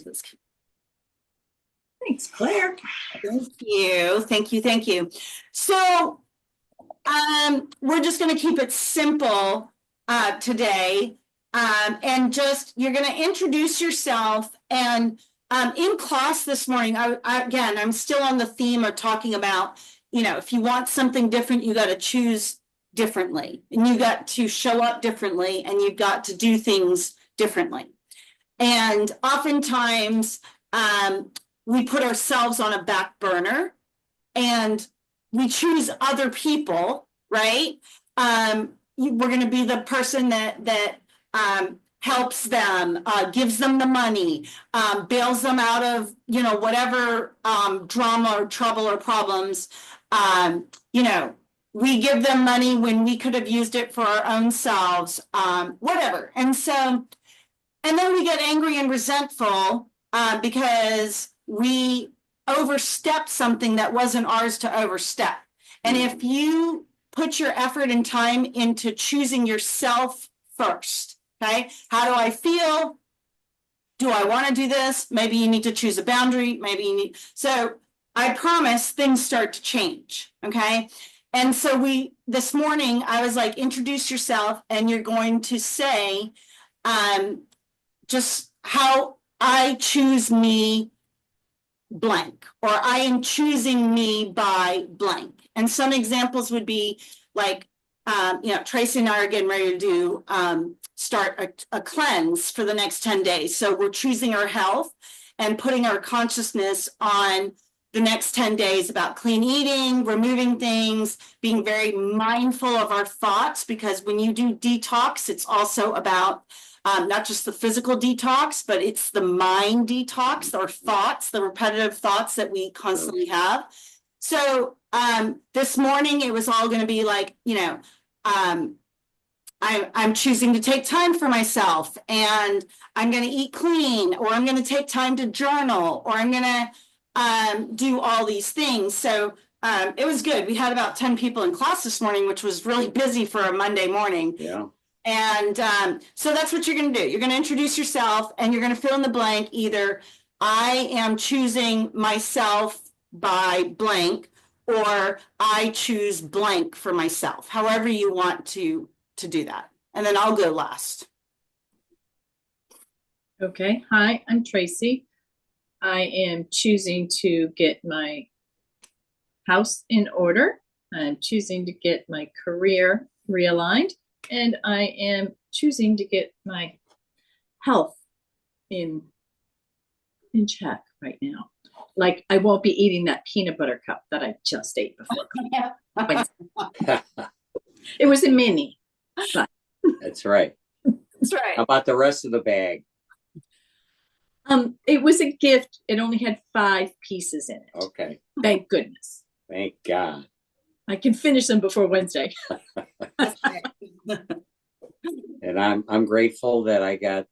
Thanks, Claire. Thank you. Thank you. Thank you. So we're just going to keep it simple today. And just, you're going to introduce yourself. And in class this morning, again, I'm still on the theme of talking about, if you want something different, you got to choose differently, and you got to show up differently, and you've got to do things differently. And oftentimes we put ourselves on a back burner and we choose other people, right? We're going to be the person that helps them, gives them the money, bails them out of, whatever drama or trouble or problems. We give them money when we could have used it for our own selves, whatever. And then we get angry and resentful because we overstep something that wasn't ours to overstep. And if you put your effort and time into choosing yourself first, okay? How do I feel? Do I want to do this? Maybe you need to choose a boundary. Maybe you need, so I promise things start to change, okay? And so this morning, I was like, introduce yourself, and you're going to say, just how I choose me blank, or I am choosing me by blank. And some examples would be like, Tracy and I are getting ready to start a cleanse for the next 10 days. So we're choosing our health and putting our consciousness on the next 10 days about clean eating, removing things, being very mindful of our thoughts, because when you do detox, it's also about not just the physical detox, but it's the mind detox, our thoughts, the repetitive thoughts that we constantly have. So this morning, it was all going to be like, I'm choosing to take time for myself, and I'm going to eat clean, or I'm going to take time to journal, or I'm going to do all these things. So it was good. We had about 10 people in class this morning, which was really busy for a Monday morning. Yeah. And so that's what you're going to do. You're going to introduce yourself, and you're going to fill in the blank. Either I am choosing myself by blank, or I choose blank for myself, however you want to do that. And then I'll go last. Okay. Hi, I'm Tracy. I am choosing to get my house in order. I'm choosing to get my career realigned. And I am choosing to get my health in check right now. Like, I won't be eating that peanut butter cup that I just ate before. It was a mini. But. That's right. That's right. How about the rest of the bag? It was a gift. It only had 5 pieces in it. Okay. Thank goodness. Thank God. I can finish them before Wednesday. And I'm grateful that I got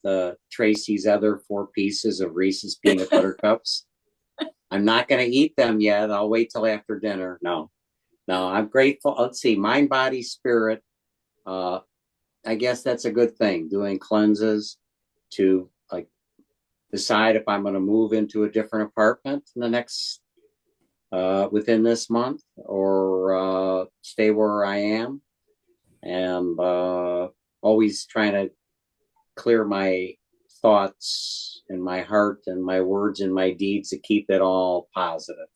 Tracy's other 4 pieces of Reese's peanut butter cups. I'm not going to eat them yet. I'll wait till after dinner. No, I'm grateful. Let's see, mind, body, spirit. I guess that's a good thing. Doing cleanses to like decide if I'm going to move into a different apartment in the next within this month, or stay where I am, and always trying to clear my thoughts and my heart and my words and my deeds to keep it all positive.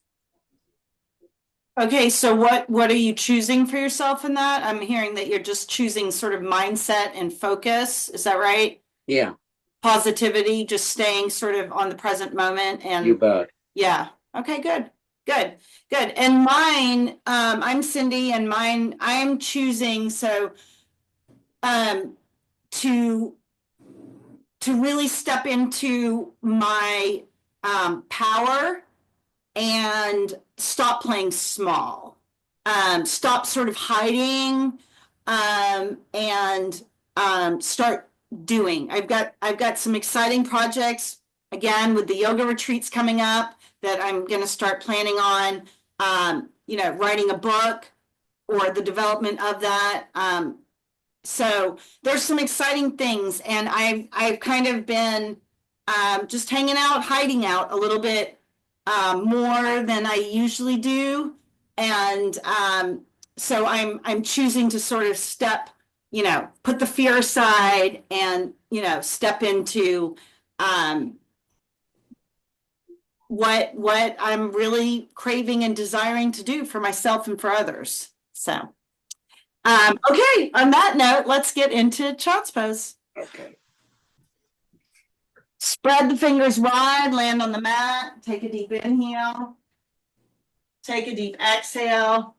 Okay, so what are you choosing for yourself in that? I'm hearing that you're just choosing sort of mindset and focus. Is that right? Yeah. Positivity, just staying sort of on the present moment. And you bet. Yeah. Okay, good. And mine, I'm Cindy, and mine, I am choosing to really step into my power and stop playing small, stop sort of hiding, and start doing. I've got some exciting projects, again, with the yoga retreats coming up, that I'm going to start planning on, writing a book or the development of that. So there's some exciting things, and I've kind of been just hanging out, hiding out a little bit more than I usually do. And so I'm choosing to sort of step, put the fear aside and, step into what I'm really craving and desiring to do for myself and for others. So, okay, on that note, let's get into child's pose. Okay. Spread the fingers wide, land on the mat, take a deep inhale, take a deep exhale.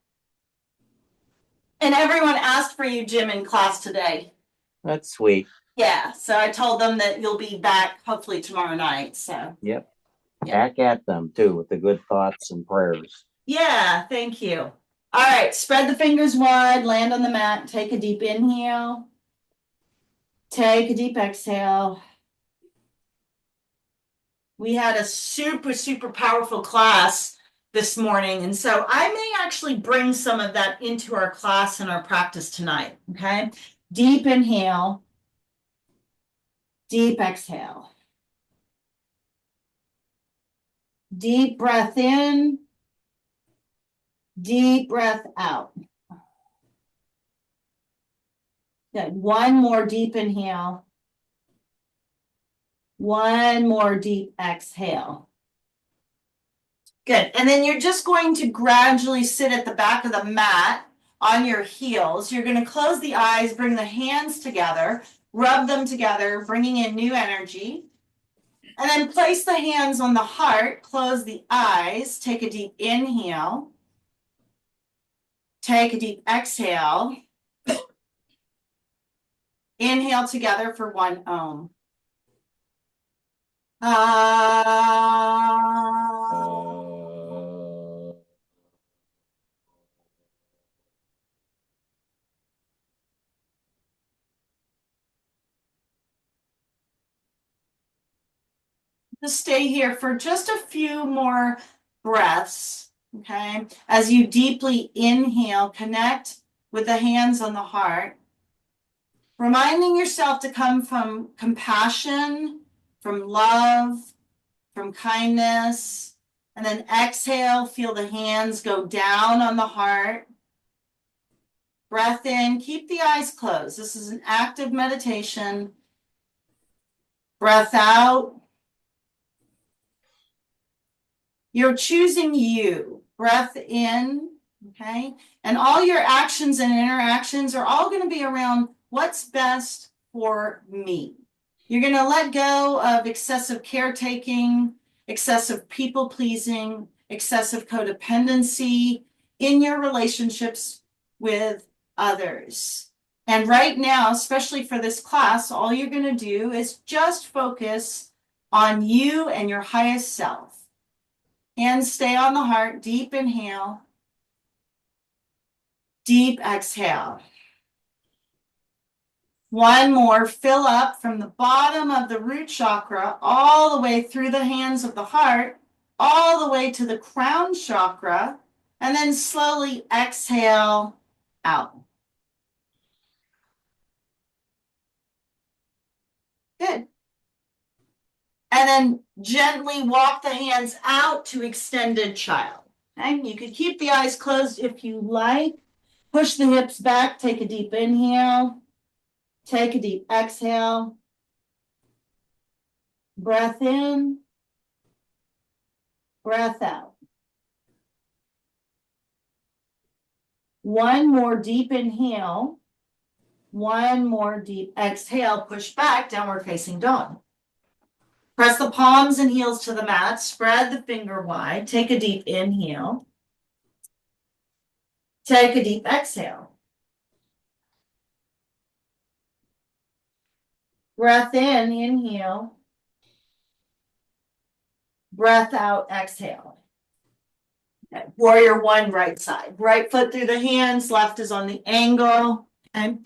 And everyone asked for you, Jim, in class today. That's sweet. Yeah, so I told them that you'll be back hopefully tomorrow night. So, Yep. Back at them too with the good thoughts and prayers. yeah, thank you. All right, spread the fingers wide, land on the mat, take a deep inhale, take a deep exhale. We had a super, super powerful class this morning. And so I may actually bring some of that into our class and our practice tonight. Okay. Deep inhale, deep exhale. Deep breath in, deep breath out. Good. One more deep inhale. One more deep exhale. Good. And then you're just going to gradually sit at the back of the mat on your heels. You're going to close the eyes, bring the hands together, rub them together, bringing in new energy. And then place the hands on the heart, close the eyes, take a deep inhale. Take a deep exhale. Inhale together for one Om. To stay here for just a few more breaths, okay? As you deeply inhale, connect with the hands on the heart, reminding yourself to come from compassion, from love, from kindness, and then exhale, feel the hands go down on the heart. Breath in, keep the eyes closed. This is an active meditation. Breath out. You're choosing you. Breath in, okay? And all your actions and interactions are all going to be around what's best for me. You're going to let go of excessive caretaking, excessive people-pleasing, excessive codependency in your relationships with others. And right now, especially for this class, all you're going to do is just focus on you and your highest self. Hands stay on the heart. Deep inhale. Deep exhale. One more. Fill up from the bottom of the root chakra all the way through the hands of the heart, all the way to the crown chakra, and then slowly exhale out. Good. And then gently walk the hands out to extended child. Okay? You could keep the eyes closed if you like. Push the hips back. Take a deep inhale. Take a deep exhale. Breath in. Breath out. One more deep inhale. One more deep exhale. Push back. Downward facing dog. Press the palms and heels to the mat. Spread the finger wide. Take a deep inhale. Take a deep exhale. Breath in, inhale. Breath out, exhale. Okay. Warrior one, right side. Right foot through the hands, left is on the angle. Okay.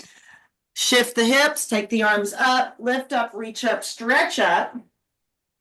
Shift the hips, take the arms up, lift up, reach up, stretch up.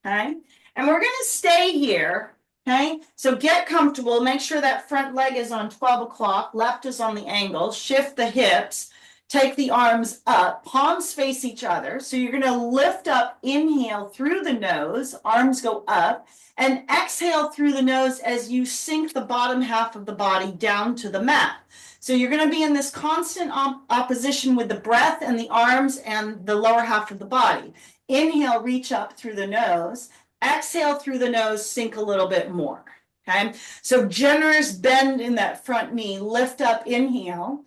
Okay. And we're going to stay here. Okay. So get comfortable. Make sure that front leg is on 12 o'clock. Left is on the angle. Shift the hips. Take the arms up, palms face each other. So you're going to lift up, inhale through the nose, arms go up, and exhale through the nose as you sink the bottom half of the body down to the mat. So you're going to be in this constant opposition with the breath and the arms and the lower half of the body. Inhale, reach up through the nose. Exhale through the nose, sink a little bit more. Okay, so generous bend in that front knee, lift up, inhale.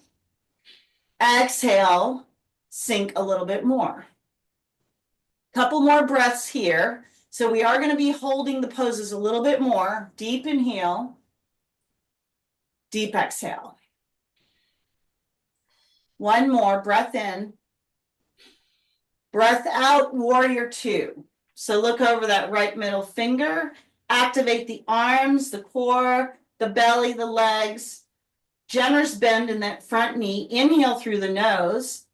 Exhale, sink a little bit more. Couple more breaths here. So we are going to be holding the poses a little bit more. Deep inhale, deep exhale. One more, breath in. Breath out, warrior two. So look over that right middle finger. Activate the arms, the core, the belly, the legs. Generous bend in that front knee. Inhale through the nose.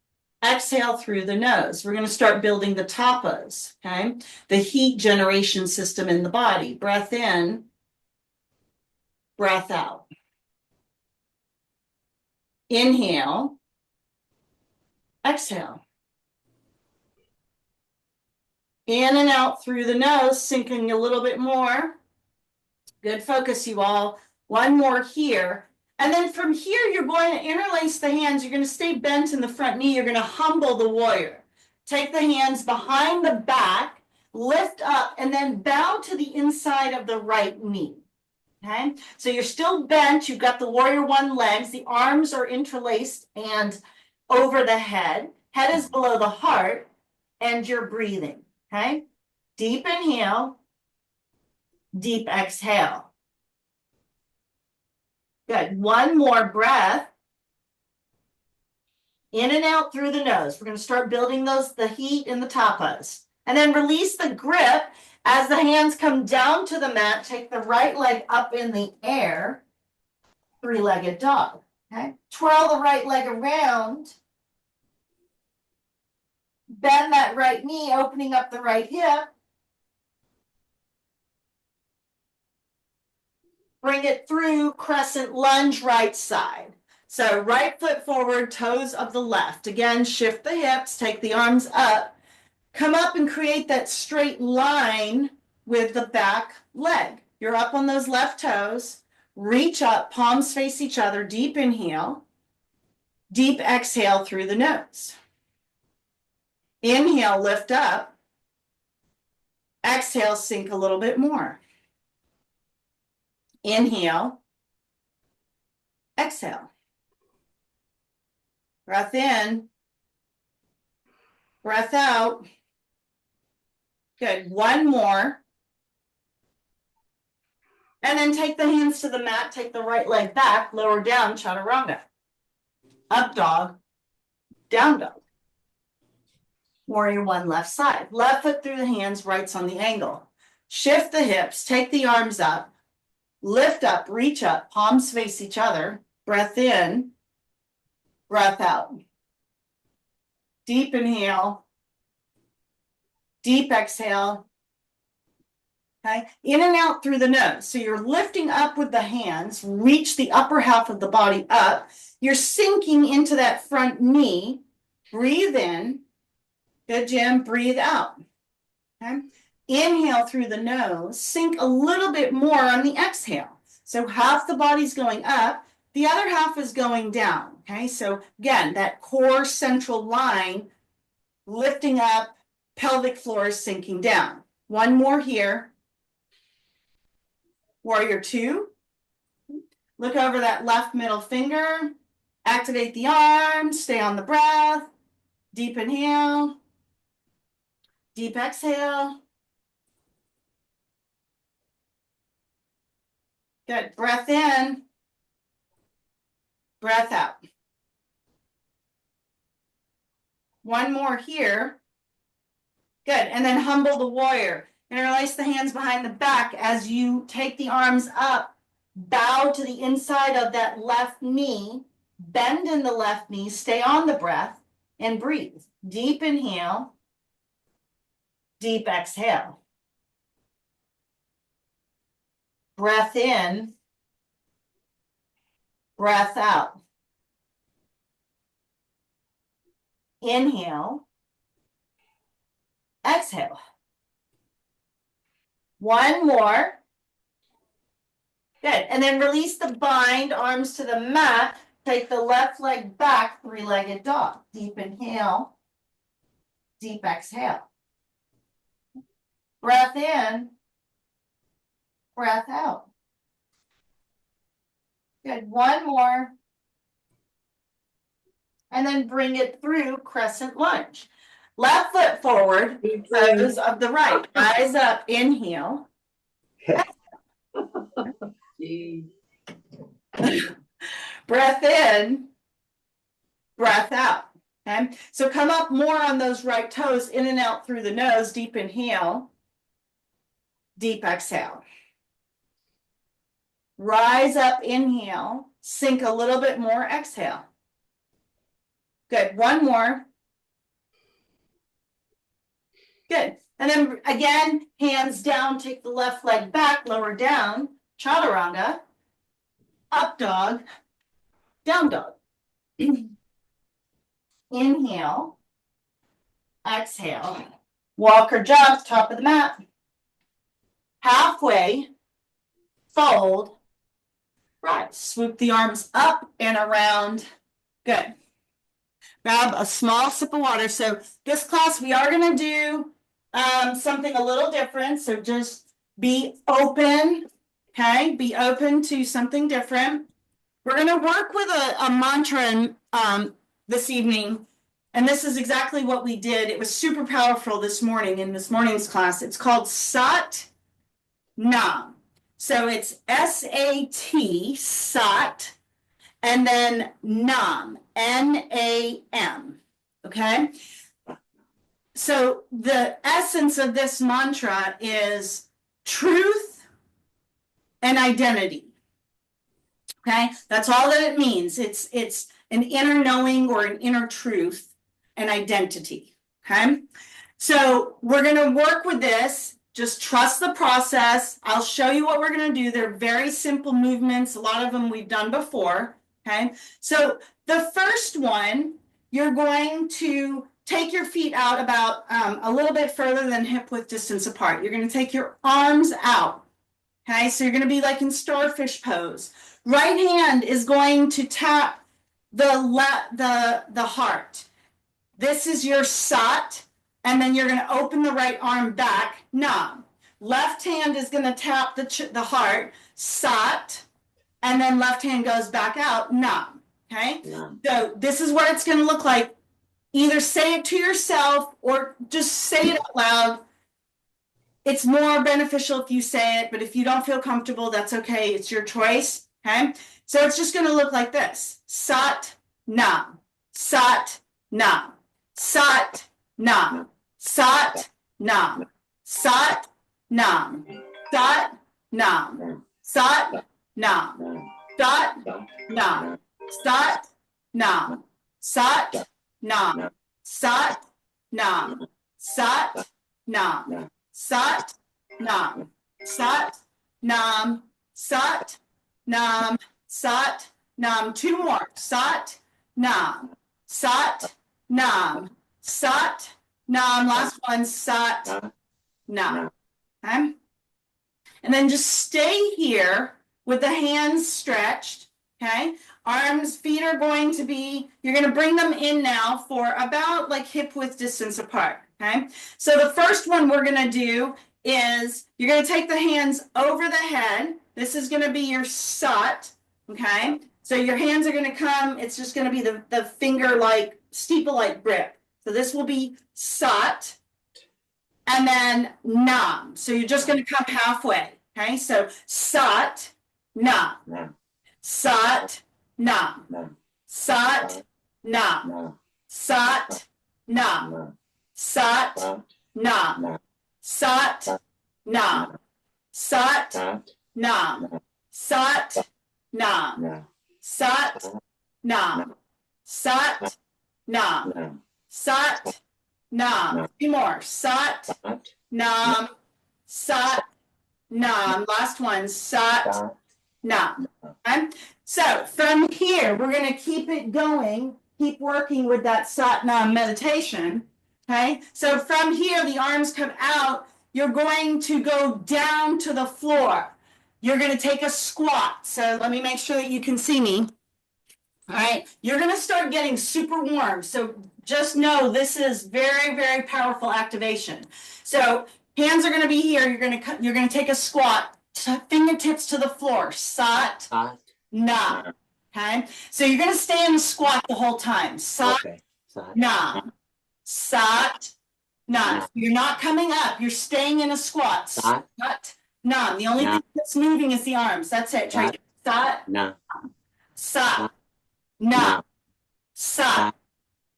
Exhale through the nose. We're going to start building the tapas, okay? The heat generation system in the body. Breath in, breath out. Inhale, exhale. In and out through the nose, sinking a little bit more. Good focus, you all. One more here. And then from here, you're going to interlace the hands. You're going to stay bent in the front knee. You're going to humble the warrior. Take the hands behind the back, lift up, and then bow to the inside of the right knee. Okay? So you're still bent. You've got the warrior one legs. The arms are interlaced and over the head. Head is below the heart, and you're breathing. Okay? Deep inhale, deep exhale. Good. One more breath. In and out through the nose. We're going to start building the heat in the tapas. And then release the grip as the hands come down to the mat. Take the right leg up in the air. Three-legged dog. Okay. Twirl the right leg around. Bend that right knee, opening up the right hip. Bring it through, crescent lunge, right side. So right foot forward, toes of the left. Again, shift the hips, take the arms up. Come up and create that straight line with the back leg. You're up on those left toes. Reach up, palms face each other, deep inhale. Deep exhale through the nose. Inhale, lift up. Exhale, sink a little bit more. Inhale, exhale. Breath in, breath out. Good. One more. And then take the hands to the mat, take the right leg back, lower down, chaturanga. Up dog, down dog. Warrior one, left side. Left foot through the hands, right's on the angle. Shift the hips, take the arms up. Lift up, reach up, palms face each other. Breath in, breath out. Deep inhale, deep exhale. Okay, in and out through the nose. So you're lifting up with the hands, reach the upper half of the body up. You're sinking into that front knee. Breathe in. Good, Jim. Breathe out. Okay. Inhale through the nose, sink a little bit more on the exhale. So half the body's going up, the other half is going down. Okay, so again, that core central line, lifting up, pelvic floor is sinking down. One more here. Warrior two. Look over that left middle finger. Activate the arms, stay on the breath. Deep inhale. Deep exhale. Good. Breath in. Breath out. One more here. Good. And then humble the warrior. Interlace the hands behind the back as you take the arms up. Bow to the inside of that left knee. Bend in the left knee. Stay on the breath and breathe. Deep inhale. Deep exhale. Breath in. Breath out. Inhale. Exhale. One more. Good. And then release the bind, arms to the mat. Take the left leg back, three-legged dog. Deep inhale. Deep exhale. Breath in. Breath out. Good. One more. And then bring it through crescent lunge. Left foot forward, toes of the right. Eyes up, inhale. Breath in, breath out. Okay, so come up more on those right toes, in and out through the nose. Deep inhale, deep exhale. Rise up, inhale, sink a little bit more, exhale. Good, one more. Good, and then again, hands down, take the left leg back, lower down, chaturanga, up dog, down dog. Inhale, exhale, walk or jump, top of the mat. Halfway, fold, rise. Swoop the arms up and around. Good. Grab a small sip of water. So this class, we are going to do something a little different. So just be open, okay? Be open to something different. We're going to work with a mantra this evening. And this is exactly what we did. It was super powerful this morning in this morning's class. It's called Sat Nam. So it's S-A-T, Sat, and then Nam, N-A-M, okay? So the essence of this mantra is truth and identity, okay? That's all that it means. It's an inner knowing or an inner truth and identity, okay? So we're gonna work with this. Just trust the process. I'll show you what we're gonna do. They're very simple movements. A lot of them we've done before. Okay, so the first one, you're going to take your feet out about a little bit further than hip width distance apart. You're going to take your arms out. Okay, so you're going to be like in starfish pose. Right hand is going to tap the heart. This is your Sat, and then you're going to open the right arm back, Nam. Left hand is going to tap the heart, Sat. And then left hand goes back out, Nam, okay? Nam. So this is what it's going to look like. Either say it to yourself or just say it out loud. It's more beneficial if you say it, but if you don't feel comfortable, that's okay. It's your choice, okay? So it's just going to look like this. Sat, Nam, Sat, Nam, Sat, Nam, Sat, Nam, Sat, Nam, Sat, Nam, Sat, Nam, Sat, Nam, Sat, Nam, Sat, Nam, Sat, Nam, Sat, Nam, Sat, Nam, Sat, Nam, Sat, Nam, Sat, Nam. Two more. Sat, Nam, Sat, Nam, Sat, Nam. Last one. Sat, Nam. Okay? And then just stay here with the hands stretched, okay? Arms, feet are going to be, you're going to bring them in now for about like hip width distance apart, okay? So the first one we're going to do is you're going to take the hands over the head. This is going to be your Sat, okay? So your hands are going to come, it's just going to be the finger-like, steeple-like grip. So this will be Sat, and then Nam. So you're just going to come halfway, okay? So Sat, Nam, Sat, Nam, Sat, Nam, Sat, Nam, Sat, Nam, Sat, Nam, Sat, Nam, Sat, Nam, Sat, Nam, Sat, Nam, Sat, Nam. Two more. Sat, Nam, Sat, Nam. Last one. Sat, Nam. Okay? So from here, we're going to keep it going keep working with that Satnam meditation. Okay, so from here, the arms come out. You're going to go down to the floor. You're going to take a squat. So let me make sure that you can see me. All right, you're going to start getting super warm. So just know this is very, very powerful activation. So hands are going to be here. You're going to take a squat, fingertips to the floor. Sat, na. Okay, so you're going to stay in the squat the whole time. Sat, na. Sat, na. You're not coming up. You're staying in a squat. Sat, na. The only thing that's moving is the arms. That's it. Try sat, na. Sat, na. Sat,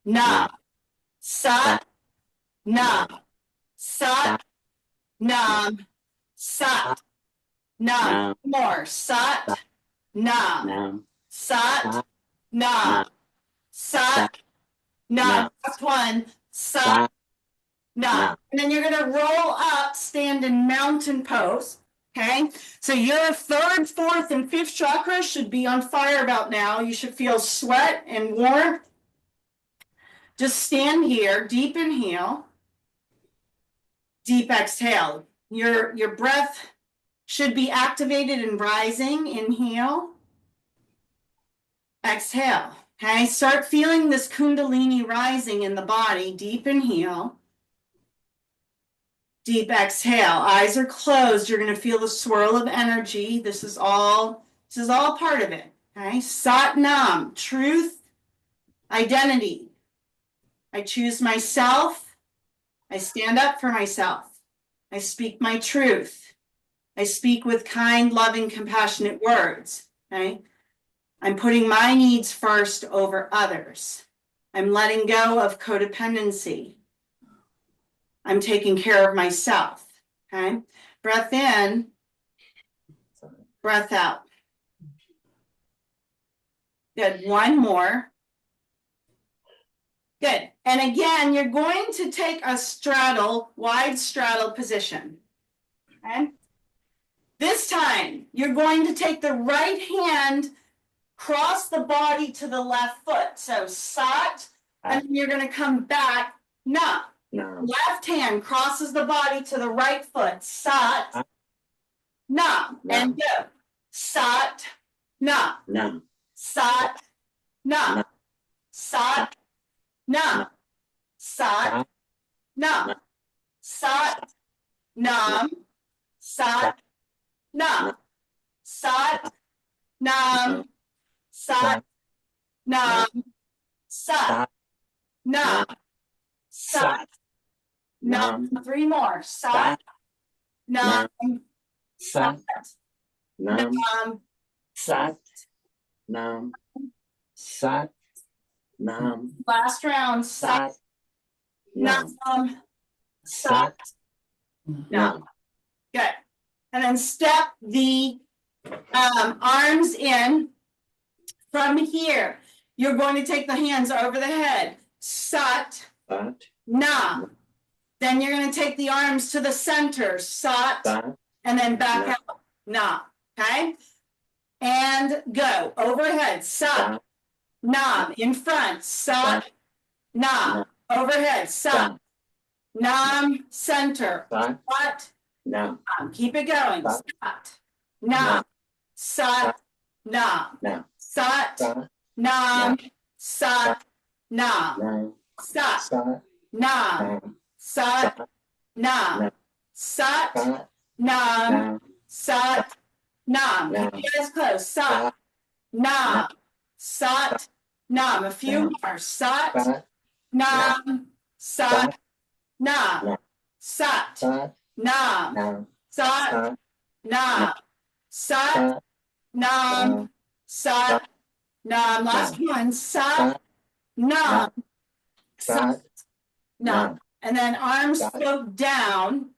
na. Sat, na. Sat, nam. Sat, nam. More. Sat, nam. Sat, nam. Sat, nam. That's one. Sat, nam. And then you're going to roll up, stand in mountain pose. Okay, so your third, fourth, and fifth chakra should be on fire about now. You should feel sweat and warmth. Just stand here, deep inhale, deep exhale. Your breath should be activated and rising. Inhale, exhale. Okay, start feeling this Kundalini rising in the body. Deep inhale. Deep exhale. Eyes are closed. You're going to feel the swirl of energy. This is all part of it. Okay. Sat Nam, truth, identity. I choose myself. I stand up for myself. I speak my truth. I speak with kind, loving, compassionate words. Okay. I'm putting my needs first over others. I'm letting go of codependency. I'm taking care of myself. Okay. Breath in, breath out. Good. One more. Good. And again, you're going to take a straddle, wide straddle position. Okay. This time, you're going to take the right hand, cross the body to the left foot. So sat, and then you're going to come back, na. No. Left hand crosses the body to the right foot. Sat, na. And go. Sat, na. No. Sat, na. Sat, na. Sat, na. Sat, nam. Sat, na. Sat, nam. Sat, nam. Sat, na. Sat. Nam. Three more. Sat. Nam. Sat. Nam. Sat. Nam. Sat. Nam. Last round. Sat. Nam. Sat. Nam. Good. And then step the arms in. From here, you're going to take the hands over the head. Sat. Na. Then you're going to take the arms to the center. Sat. And then back out. Na. Okay? And go. Overhead. Sat. Nam. In front. Sat. Na. Overhead. Sat. Nam. Center. Sat. Nam. Keep it going. Sat. Nam. Sat. Nam. Sat. Nam. Sat. Nam. Sat. Nam. Sat. Nam. Sat. Nam. Sat. Nam. Keep your eyes closed. Sat. Nam. Sat. Nam. A few more. Sat. Nam. Sat. Nam. Sat. Nam. Sat. Nam. Sat. Nam. Sat. Nam. Last one. Sat. Nam. Sat. Nam. And then arms float down.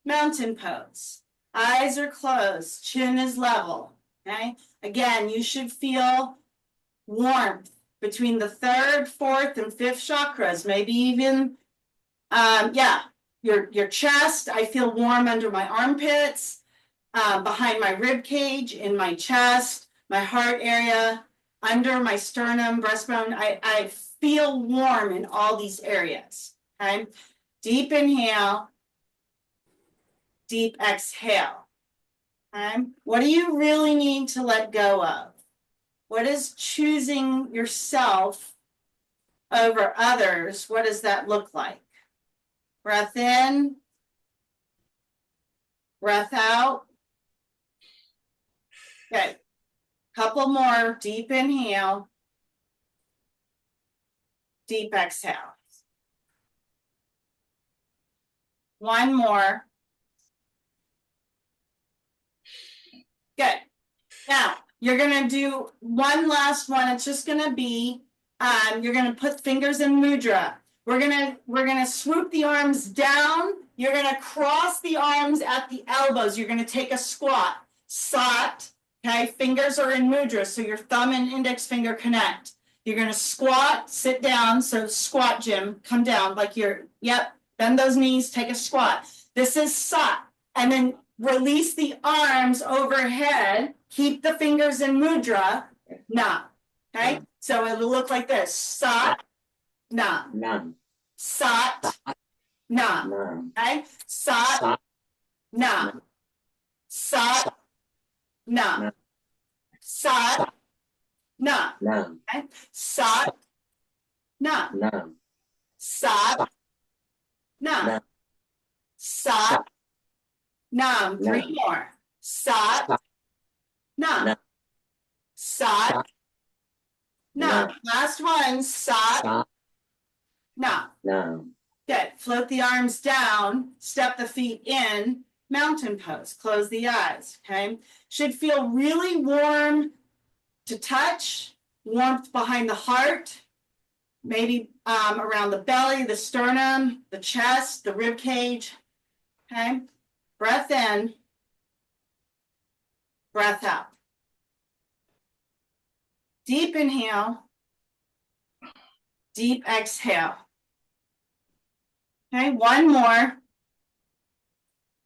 Mountain pose. Eyes are closed. Chin is level. Okay. Again, you should feel warmth between the third, fourth, and fifth chakras. Maybe even, your chest. I feel warm under my armpits, behind my rib cage, in my chest, my heart area. under my sternum, breastbone. I feel warm in all these areas. Okay. Deep inhale, deep exhale. Okay. What do you really need to let go of? What is choosing yourself over others? What does that look like? Breath in, breath out. Okay. Couple more. Deep inhale, deep exhale. One more. Good. Now, you're going to do one last one. It's just going to be, you're going to put fingers in mudra. We're going to swoop the arms down. You're going to cross the arms at the elbows. You're going to take a squat. Sat. Okay. Fingers are in mudra. So your thumb and index finger connect. You're going to squat, sit down. So squat, Jim, come down like you're, yep. Bend those knees, take a squat. This is sat. And then release the arms overhead. Keep the fingers in mudra. Na. Okay? So it'll look like this. Sat. Na. Sat. Na. Okay? Sat. Na. Sat. Na. Sat. Na. Okay? Sat. Na. Sat. Na. Sat. Nam. 3 more. Sat. Nam. Sat. Nam. Last one. Sat. Nam. Good. Float the arms down. Step the feet in. Mountain pose. Close the eyes. Okay. Should feel really warm to touch. Warmth behind the heart. Maybe around the belly, the sternum, the chest, the rib cage. Okay. Breath in, breath out. Deep inhale, deep exhale. Okay, one more.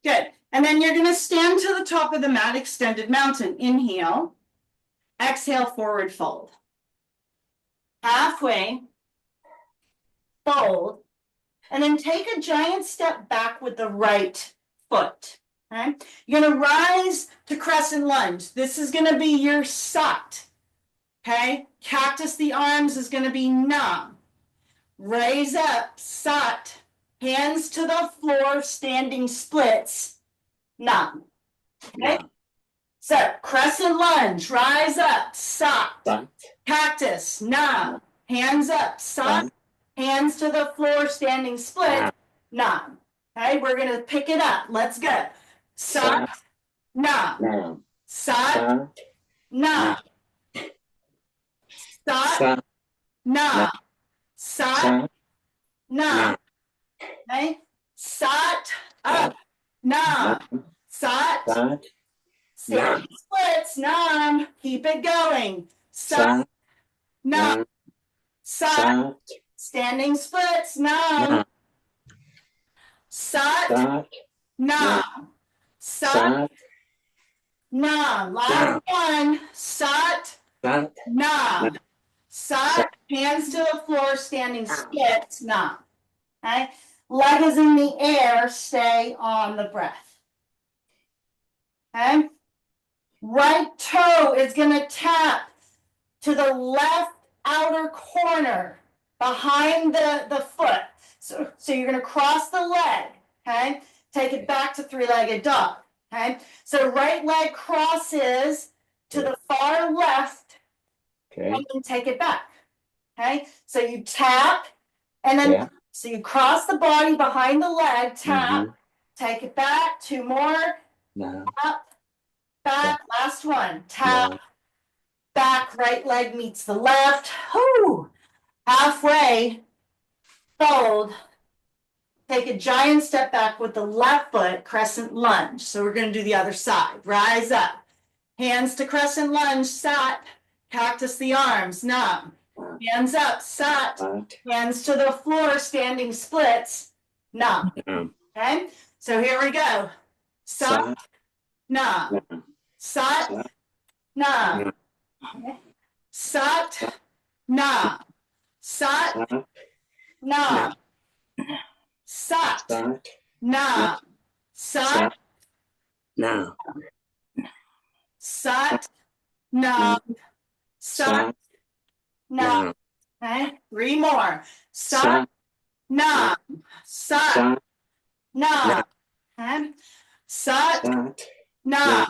Good. And then you're going to stand to the top of the mat, extended mountain. Inhale, exhale, forward fold. Halfway, fold, and then take a giant step back with the right foot. Okay, you're going to rise to crescent lunge. This is going to be your sat. Okay, cactus the arms is going to be nam. Raise up, sat. Hands to the floor, standing splits, nam. Okay, so crescent lunge, rise up, sat. Cactus, nam. Hands up, sat. Hands to the floor, standing split, nam. Okay, we're going to pick it up. Let's go. Sat, nam. Sat, nam. Sat, nam. Sat, nam. Okay, sat, up, nam. Sat, standing splits, nam. Keep it going. Sat, nam. Sat, standing splits, nam. Sat, nam. Sat, nam. Last one. Sat, nam. Sat, hands to the floor, standing splits, nam. Okay, leg is in the air, stay on the breath. Okay, right toe is going to tap to the left outer corner behind the foot. So you're going to cross the leg, okay? Take it back to three-legged dog, okay? So right leg crosses to the far left, okay, and then take it back, okay? So you tap, and then so you cross the body behind the leg, tap, take it back, 2 more, tap, back, last one, tap, back, right leg meets the left, whoo, halfway, fold, take a giant step back with the left foot, crescent lunge. So we're going to do the other side. Rise up. Hands to crescent lunge, sat. Cactus the arms, nam. Hands up, sat. Hands to the floor, standing splits, nam. Okay? So here we go. Sat, nam. Sat, nam. Sat, na. Sat, Sat, na. Sat, Sat, na. Sat, Na. sat, na. Sat, Sat, na. Na. Okay, 3 more. Sat, Sat, na. Sat, Sat, na. Okay. Sat, Sat, na.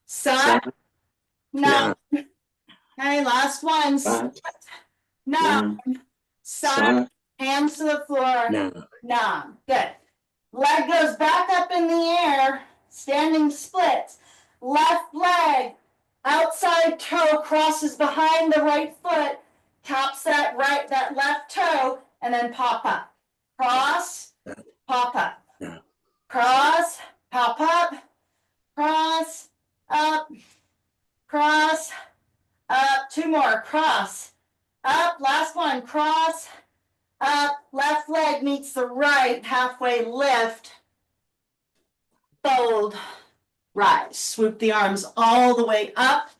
Sat, Sat, na. Na. Okay, last one. Sat, Na. Na. Sat, Sat, hands to the floor. Na. Na. Good. Leg goes back up in the air. Standing splits. Left leg. Outside toe crosses behind the right foot. Taps that left toe, and then pop up. Cross, pop up. Na. Cross, pop up. Cross, up. Cross, up. 2 more. Cross, up. Last one. Cross, up. Left leg meets the right. Halfway lift. Fold. Rise. Swoop the arms all the way up.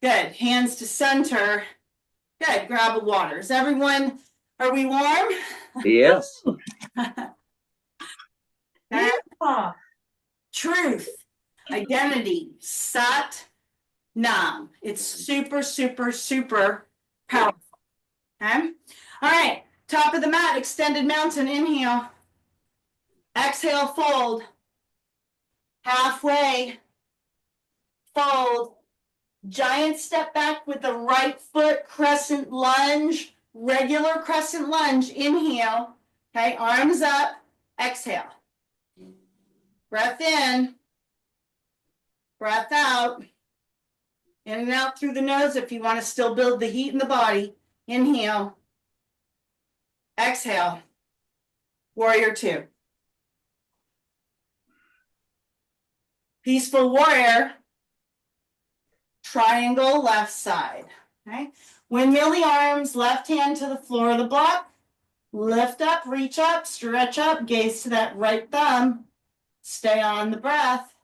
Good. Hands to center. Good. Grab a water. Is everyone, are we warm? Yes. Yeah. Truth. Identity. Sat. Nam. It's super, super, super powerful. Okay. All right. Top of the mat. Extended mountain. Inhale. Exhale. Fold. Halfway. Fold. Giant step back with the right foot, crescent lunge, regular crescent lunge. Inhale. Okay, arms up. Exhale. Breath in. Breath out. In and out through the nose if you want to still build the heat in the body. Inhale. Exhale. Warrior 2. Peaceful warrior. Triangle left side. Okay. Windmill the arms, left hand to the floor of the block. Lift up, reach up, stretch up, gaze to that right thumb. Stay on the breath.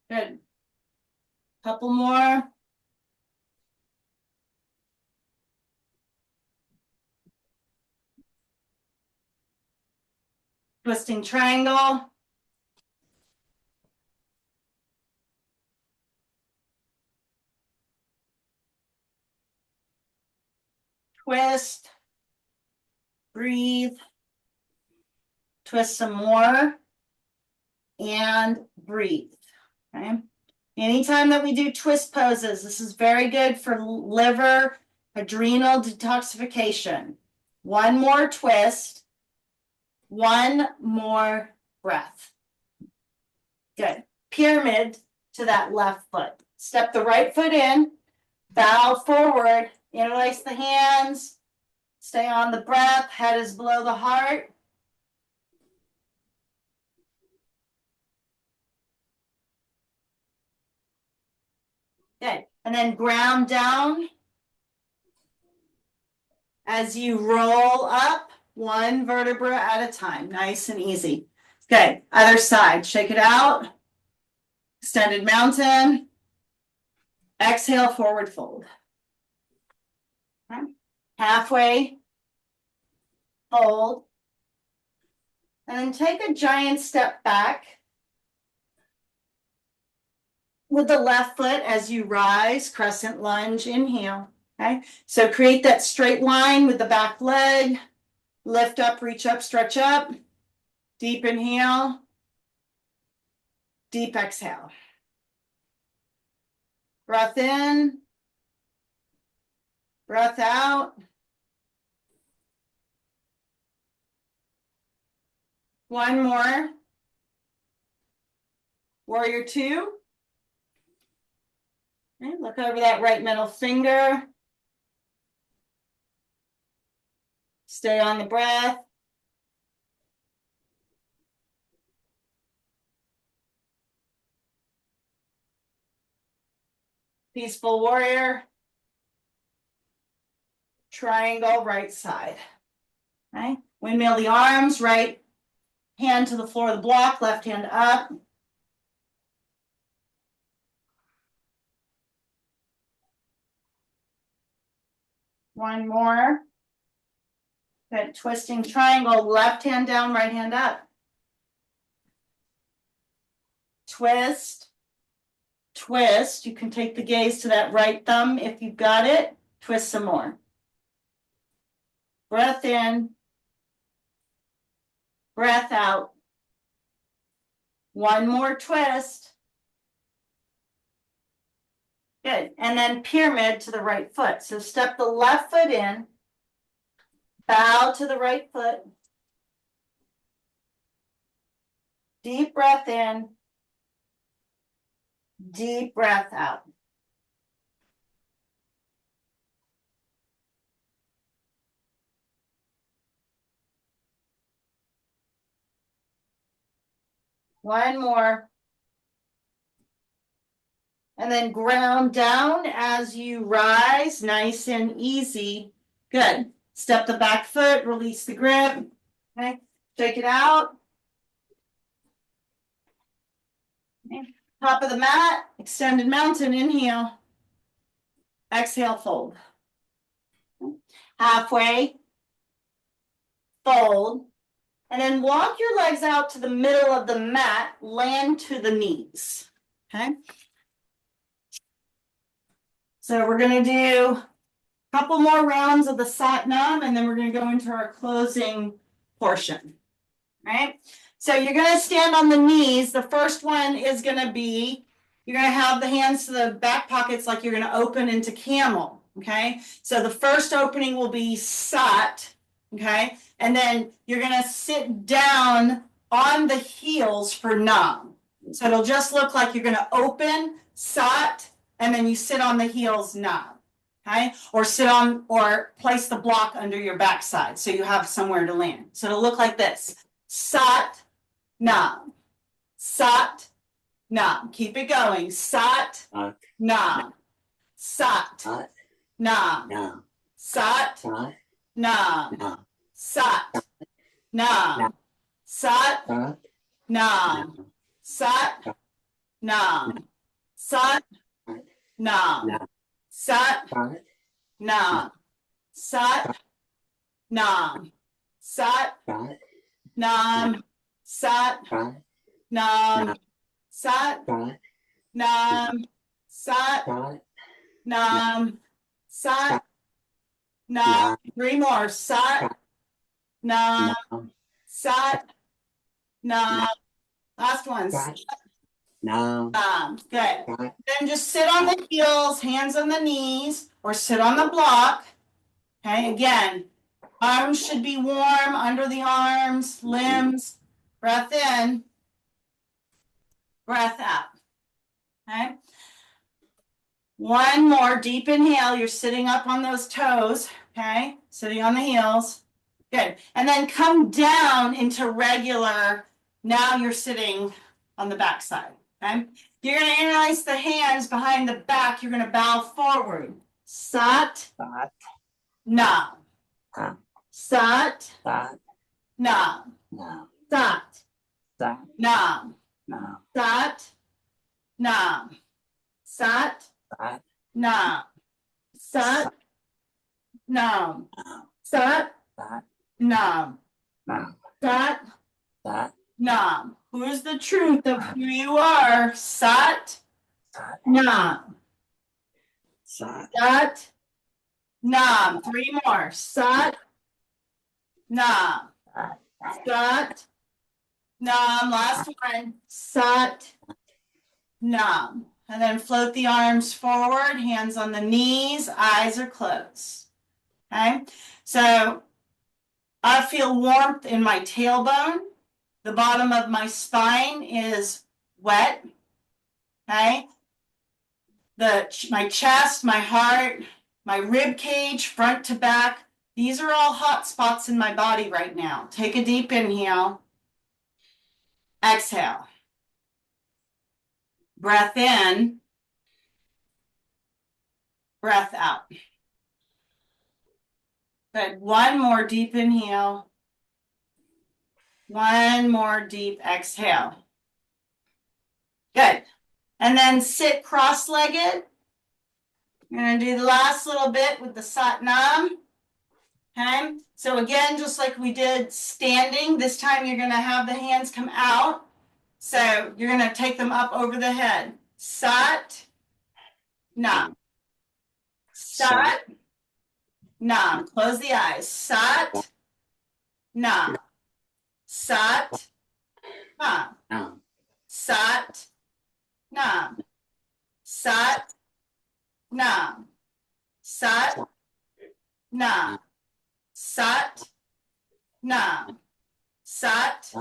Good. Couple more. Twisting triangle. Twist. Breathe. Twist some more. And breathe. Okay. Anytime that we do twist poses, this is very good for liver, adrenal detoxification. One more twist. One more breath. Good. Pyramid to that left foot. Step the right foot in. Bow forward. Interlace the hands. Stay on the breath. Head is below the heart. Good. And then ground down as you roll up one vertebra at a time. Nice and easy. Okay. Other side. Shake it out. Extended mountain. Exhale, forward fold. Okay. Halfway. Fold. And then take a giant step back with the left foot as you rise, crescent lunge, inhale. Okay, so create that straight line with the back leg. Lift up, reach up, stretch up. Deep inhale. Deep exhale. Breath in. Breath out. One more. Warrior 2. Okay, look over that right middle finger. Stay on the breath. Peaceful warrior. Triangle right side. Okay. Windmill the arms, right hand to the floor of the block, left hand up. One more. Good, twisting triangle, left hand down, right hand up. Twist, twist. You can take the gaze to that right thumb if you've got it. Twist some more. Breath in, breath out. One more twist. Good, and then pyramid to the right foot. So step the left foot in, bow to the right foot. Deep breath in, deep breath out. One more. And then ground down as you rise, nice and easy. Good. Step the back foot, release the grip. Okay, shake it out. Okay. Top of the mat, extended mountain, inhale. Exhale, fold. Halfway, fold. And then walk your legs out to the middle of the mat, land to the knees. Okay. So we're going to do a couple more rounds of the Satnam, and then we're going to go into our closing portion. Right? So you're going to stand on the knees. The first one is going to be, you're going to have the hands to the back pockets like you're going to open into camel. Okay. So the first opening will be Sat. Okay. And then you're going to sit down on the heels for Nam. So it'll just look like you're going to open Sat, and then you sit on the heels Nam. Okay. Or sit on, or place the block under your backside so you have somewhere to land. So it'll look like this. Sat, Nam. Sat, Nam. Keep it going. Sat, Nam. Sat, Nam. Sat, Nam. Sat, Nam. Sat, Nam. Sat, Nam. Sat, Nam. Sat, Nam. Sat, Nam. Sat, Nam. Sat, Nam. Sat, Nam. Sat, Nam. Sat, Nam. Three more. Sat, Nam. Sat, Nam. Last one. No. Good. Then just sit on the heels, hands on the knees, or sit on the block. Okay, again, arms should be warm under the arms, limbs. Breath in, breath out. Okay. One more deep inhale. You're sitting up on those toes. Okay, sitting on the heels. Good. And then come down into regular. Now you're sitting on the back side. Okay. You're going to interlace the hands behind the back. You're going to bow forward. Sat, Nam. Sat, Nam. Sat, Nam. Sat, Nam. Sat, Nam. Sat, Nam. Sat, Nam. Sat, Nam. Who's the truth of who you are? Sat, Nam. Sat, Nam. Three more. Sat, Nam. Sat, Nam. Last one. Sat, Nam. And then float the arms forward, hands on the knees, eyes are closed. Okay. So I feel warmth in my tailbone. The bottom of my spine is wet. Okay. My chest, my heart, my rib cage, front to back. These are all hot spots in my body right now. Take a deep inhale. Exhale. Breath in. Breath out. Good. One more deep inhale. One more deep exhale. Good. And then sit cross-legged. You're going to do the last little bit with the Sat Nam. Okay. So again, just like we did standing, this time you're going to have the hands come out. So you're going to take them up over the head. Sat Nam. Sat Nam. Close the eyes. Sat Nam. Sat Nam. Sat Nam. Sat Nam. Sat Nam. Sat Nam. Sat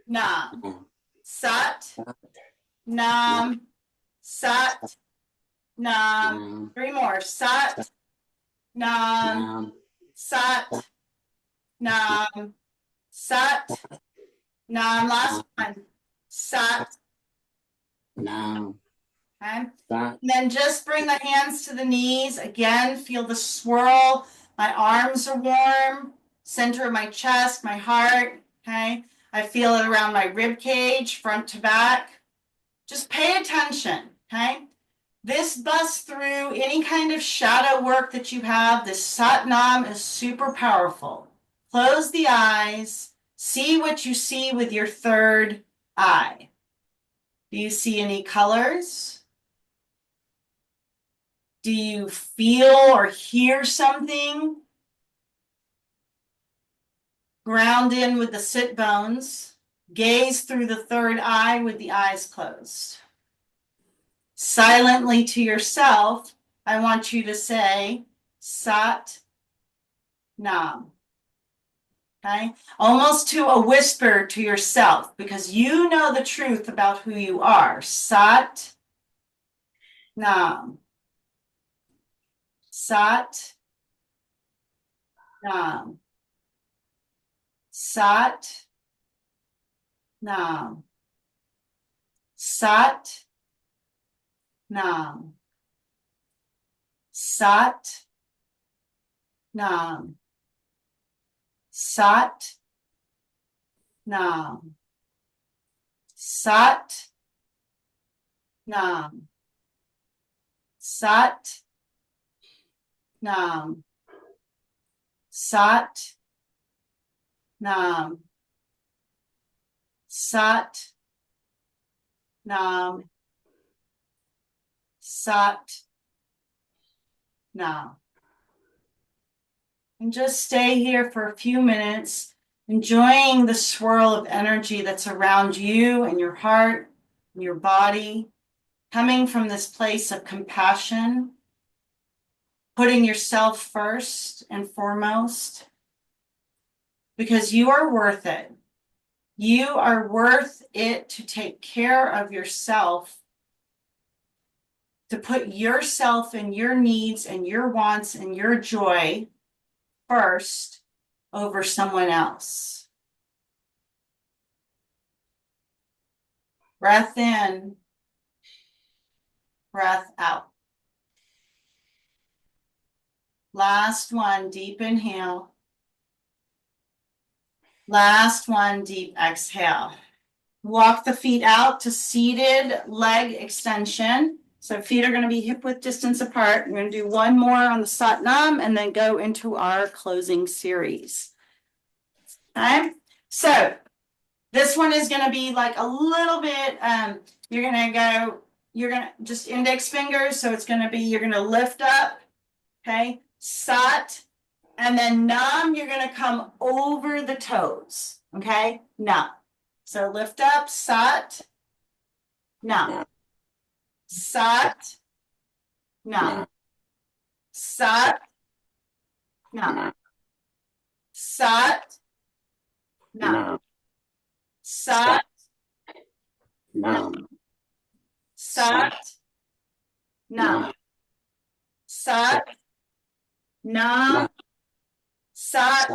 Nam. Sat Nam. Sat Nam. Three more. Sat Nam. Sat Nam. Sat Nam. Last one. Sat Nam. Okay. Sat. And then just bring the hands to the knees. Again, feel the swirl. My arms are warm. Center of my chest, my heart. Okay. I feel it around my rib cage, front to back. Just pay attention. Okay. This busts through any kind of shadow work that you have. This Sat Nam is super powerful. Close the eyes. See what you see with your third eye. Do you see any colors? Do you feel or hear something? Ground in with the sit bones. Gaze through the third eye with the eyes closed. Silently to yourself, I want you to say, Sat Nam. Okay? Almost to a whisper to yourself, because you know the truth about who you are. Sat Nam. Sat Nam. Sat Nam. Sat Nam. Sat Nam. Sat Nam. Sat Nam. Sat Nam. Sat Nam. Sat Nam. Sat Nam. And just stay here for a few minutes, enjoying the swirl of energy that's around you and your heart and your body, coming from this place of compassion, putting yourself first and foremost, because you are worth it. You are worth it to take care of yourself, to put yourself and your needs and your wants and your joy first over someone else. Breath in, breath out. Last one, deep inhale. Last one, deep exhale. Walk the feet out to seated leg extension. So feet are going to be hip width distance apart. We're going to do one more on the Sat Nam and then go into our closing series. Okay, so this one is going to be like a little bit, you're going to just index fingers. So it's going to be, you're going to lift up, okay, Sat, and then Nam, you're going to come over the toes, okay, Nam. So lift up, Sat, Nam. Sat, Nam. Sat, Nam. Sat, Nam. Sat, Nam. Sat, Nam. Sat, Nam. Sat,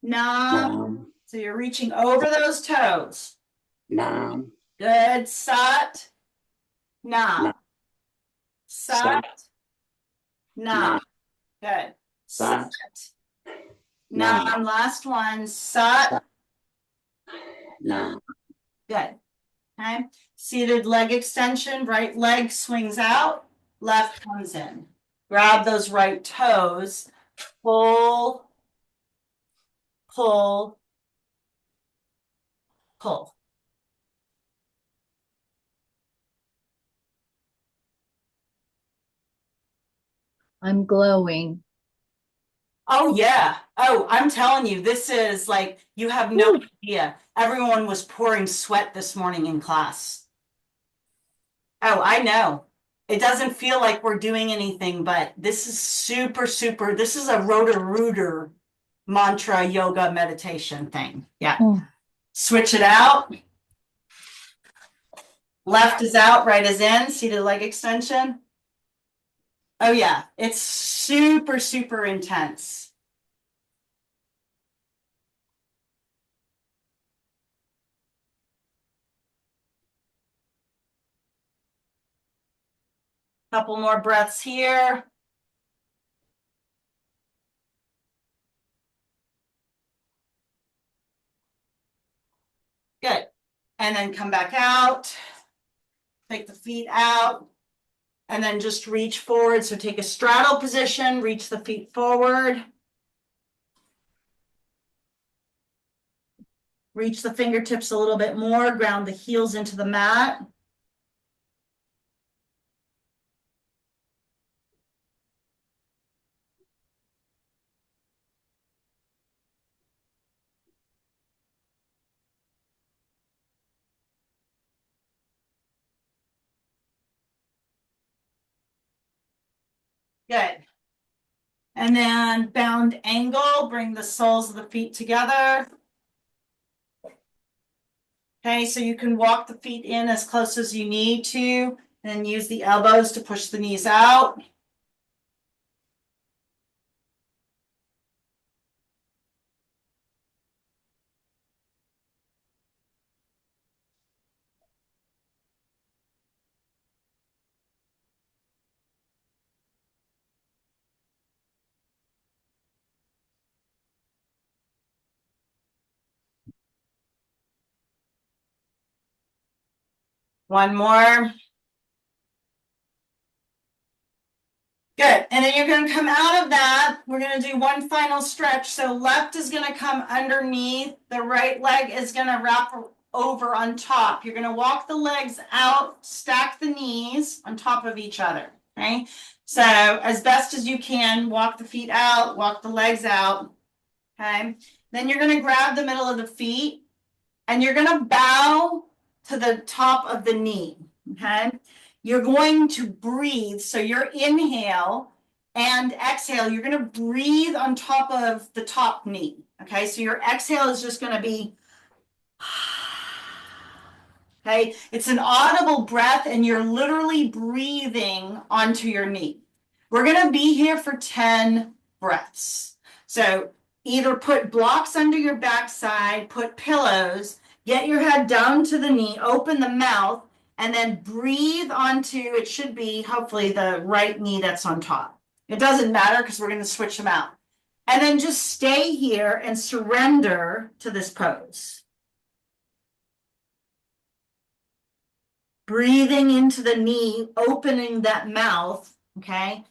Nam. Nam. So you're reaching over those toes. Nam. Good. Sat, Nam. Sat, Nam. Good. Sat, Nam. Last one. Sat, No. Good. Okay. Seated leg extension, right leg swings out, left comes in. Grab those right toes, pull, pull, pull. I'm glowing. Oh yeah. Oh, I'm telling you, this is like, you have no idea. Everyone was pouring sweat this morning in class. Oh, I know. It doesn't feel like we're doing anything, but this is super, super. This is a Rotor-Rooter mantra yoga meditation thing. Yeah. Oh. Switch it out. Left is out, right is in. Seated leg extension. Oh yeah, it's super, super intense. Couple more breaths here. Good. And then come back out. Take the feet out. And then just reach forward. So take a straddle position, reach the feet forward. Reach the fingertips a little bit more, ground the heels into the mat. Good. And then bound angle, bring the soles of the feet together. Okay, so you can walk the feet in as close as you need to, and use the elbows to push the knees out. One more. Good. And then you're going to come out of that. We're going to do one final stretch. So left is going to come underneath. The right leg is going to wrap over on top. You're going to walk the legs out, stack the knees on top of each other. Okay. So as best as you can, walk the feet out, walk the legs out. Okay. Then you're going to grab the middle of the feet and you're going to bow to the top of the knee. Okay. You're going to breathe. So your inhale and exhale, you're going to breathe on top of the top knee. Okay. So your exhale is just going to be, okay. It's an audible breath and you're literally breathing onto your knee. We're going to be here for 10 breaths. So either put blocks under your backside, put pillows, get your head down to the knee, open the mouth, and then breathe onto, it should be hopefully the right knee that's on top. It doesn't matter because we're going to switch them out. And then just stay here and surrender to this pose. Breathing into the knee, opening that mouth, okay?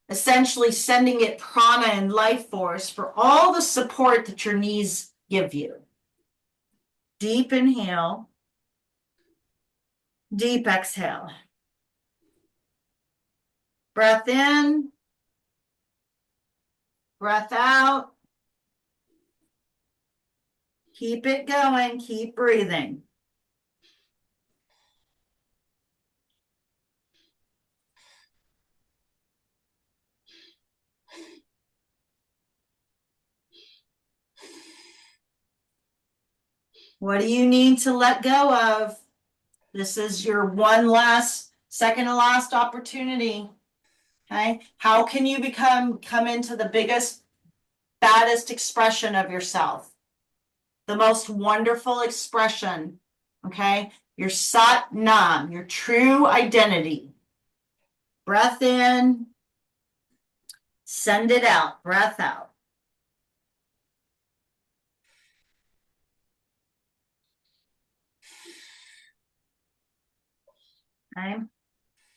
Essentially sending it prana and life force for all the support that your knees give you. Deep inhale. Deep exhale. Breath in. Breath out. Keep it going. Keep breathing. What do you need to let go of? This is your second to last opportunity. Okay. How can you come into the biggest, baddest expression of yourself? The most wonderful expression. Okay. Your Sat Nam, your true identity. Breath in. Send it out. Breath out. Okay.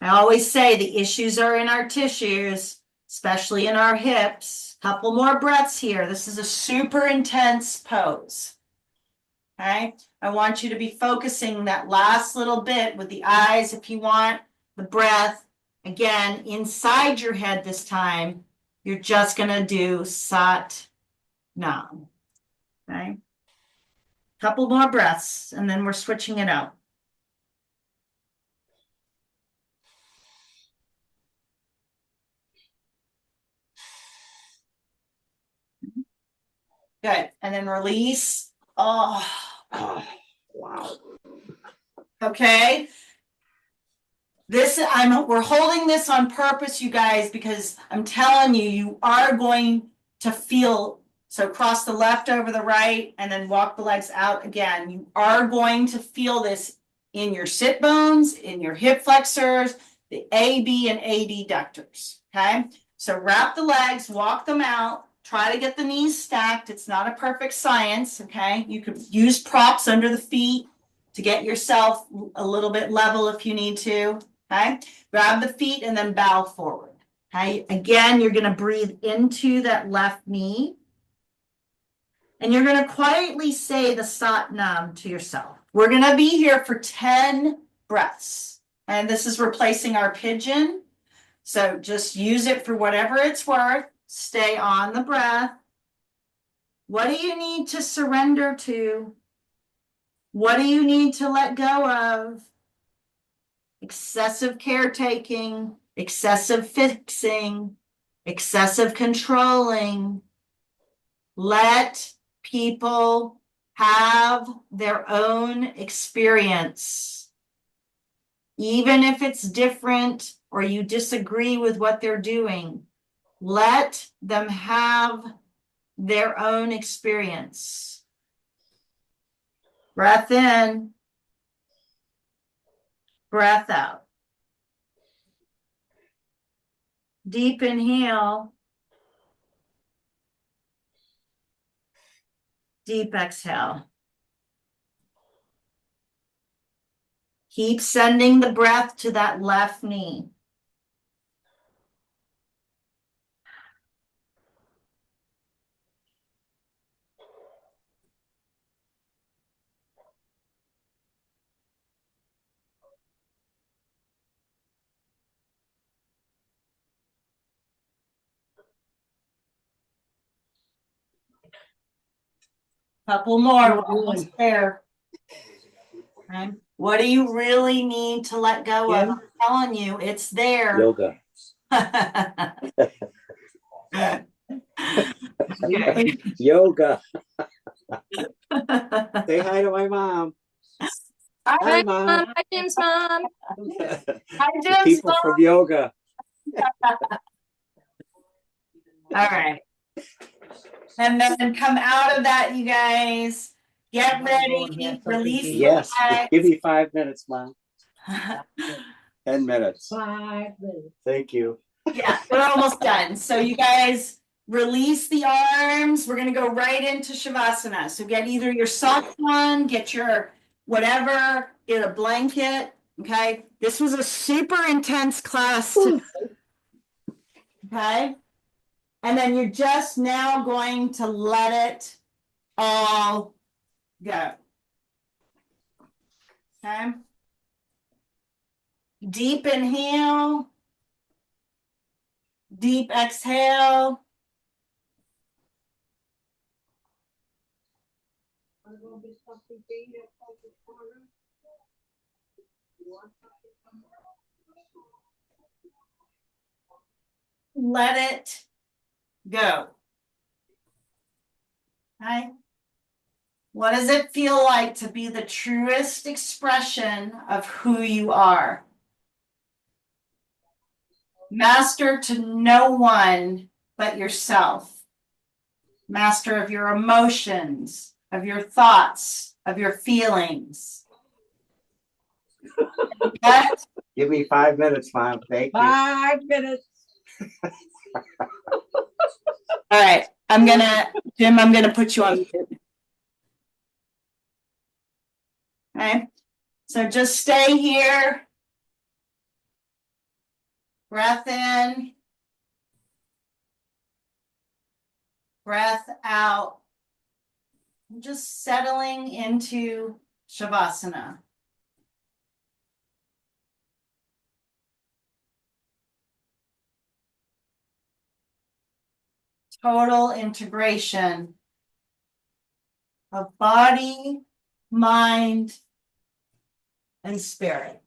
I always say the issues are in our tissues, especially in our hips. Couple more breaths here. This is a super intense pose. Okay. I want you to be focusing that last little bit with the eyes if you want, the breath. Again, inside your head this time, you're just going to do Sat Nam. Okay. Couple more breaths, and then we're switching it out. Good. And then release. Oh, Oh, wow. okay. We're holding this on purpose, you guys, because I'm telling you, you are going to feel. So cross the left over the right and then walk the legs out again. You are going to feel this in your sit bones, in your hip flexors, the AB and AD ductors. Okay. So wrap the legs, walk them out, try to get the knees stacked. It's not a perfect science. Okay. You could use props under the feet to get yourself a little bit level if you need to. Okay. Grab the feet and then bow forward. Okay. Again, you're going to breathe into that left knee. And you're going to quietly say the Sat Nam to yourself. We're going to be here for 10 breaths. And this is replacing our pigeon. So just use it for whatever it's worth. Stay on the breath. What do you need to surrender to? What do you need to let go of? Excessive caretaking, excessive fixing, excessive controlling. Let people have their own experience. Even if it's different or you disagree with what they're doing, let them have their own experience. Breath in, breath out. Deep inhale, deep exhale. Keep sending the breath to that left knee. Couple more, we're almost there. Okay. What do you really need to let go of? I'm telling you, it's there. Yoga. Okay. Yoga. Say hi to my mom. Hi, Hi, Mom. Mom. Hi, Jim's mom. Hi, The Jim's people from yoga. All right. And then come out of that, you guys. Get ready. Release the Yes. legs. Give me 5 minutes, Mom. 10 minutes. 5 minutes. Thank you. Yeah, we're almost done. So you guys release the arms. We're going to go right into Shavasana. So get either your socks on, get your whatever, get a blanket. Okay. This was a super intense class today. Okay. And then you're just now going to let it all go. Okay. Deep inhale. Deep exhale. Let it go. Okay. What does it feel like to be the truest expression of who you are? Master to no one but yourself. Master of your emotions, of your thoughts, of your feelings. Okay? Give me 5 minutes, Mom. Thank you. 5 minutes. All right. Jim, I'm gonna put you on mute. Okay. So just stay here. Breath in. Breath out. Just settling into Shavasana. Total integration of body, mind, and spirit.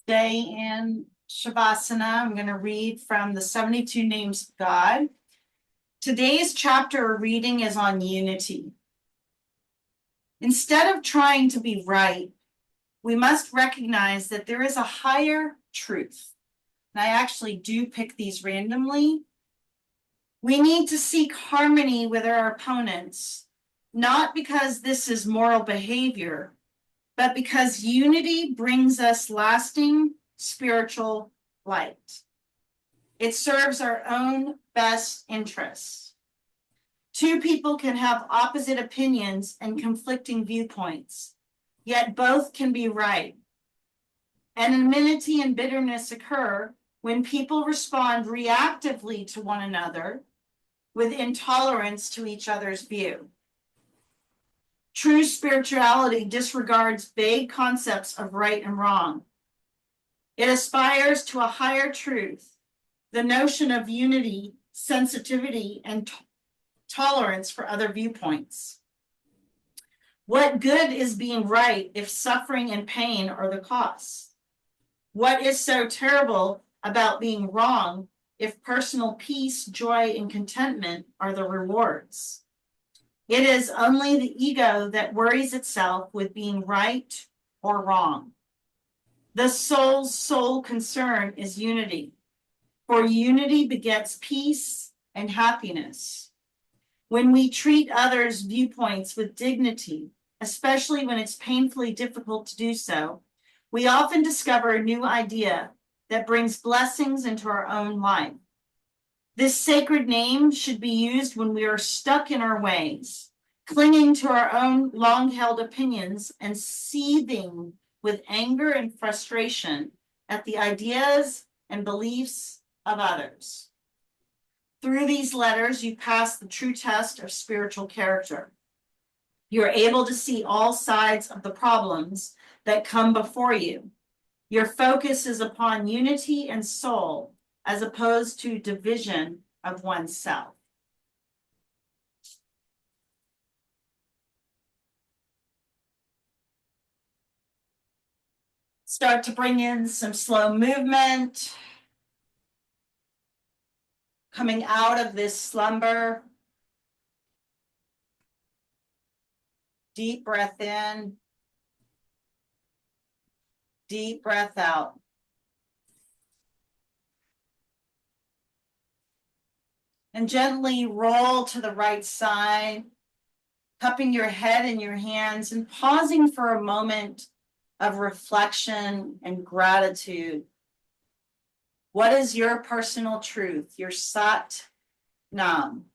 Stay in Shavasana. I'm going to read from the 72 Names of God. Today's chapter or reading is on unity. Instead of trying to be right, we must recognize that there is a higher truth. And I actually do pick these randomly. We need to seek harmony with our opponents, not because this is moral behavior, but because unity brings us lasting spiritual light. It serves our own best interests. Two people can have opposite opinions and conflicting viewpoints, yet both can be right. Enmity and bitterness occur when people respond reactively to one another with intolerance to each other's view. True spirituality disregards vague concepts of right and wrong. It aspires to a higher truth, the notion of unity, sensitivity, and tolerance for other viewpoints. What good is being right if suffering and pain are the costs? What is so terrible about being wrong if personal peace, joy, and contentment are the rewards? It is only the ego that worries itself with being right or wrong. The soul's sole concern is unity. For unity begets peace and happiness. When we treat others' viewpoints with dignity, especially when it's painfully difficult to do so, we often discover a new idea that brings blessings into our own life. This sacred name should be used when we are stuck in our ways, clinging to our own long-held opinions and seething with anger and frustration at the ideas and beliefs of others. Through these letters, you pass the true test of spiritual character. You're able to see all sides of the problems that come before you. Your focus is upon unity and soul, as opposed to division of oneself. Start to bring in some slow movement. Coming out of this slumber. Deep breath in. Deep breath out. And gently roll to the right side, cupping your head in your hands and pausing for a moment of reflection and gratitude. What is your personal truth, your Sat Nam?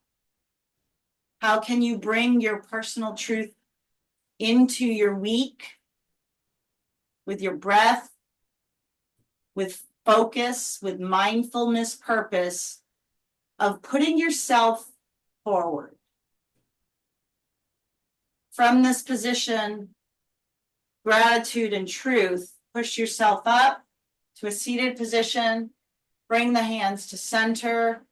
How can you bring your personal truth into your week with your breath, with focus, with mindfulness, purpose of putting yourself forward? From this position, gratitude and truth, push yourself up to a seated position, bring the hands to center,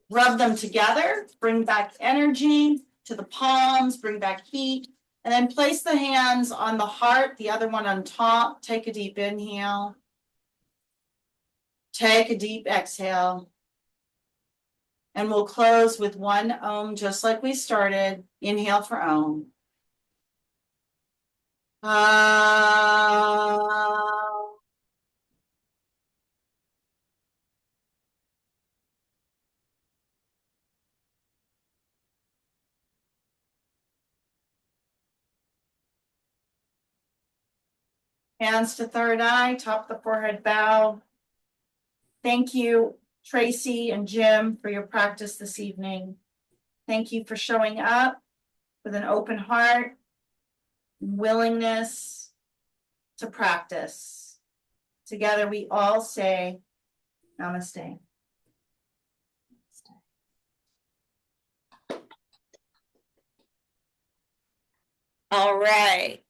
rub them together, bring back energy to the palms, bring back heat, and then place the hands on the heart, the other one on top. Take a deep inhale. Take a deep exhale. And we'll close with one Om, just like we started. Inhale for Om. Hands to third eye, top of the forehead, bow. Thank you, Tracy and Jim, for your practice this evening. Thank you for showing up with an open heart, willingness to practice. Together we all say Namaste. All right.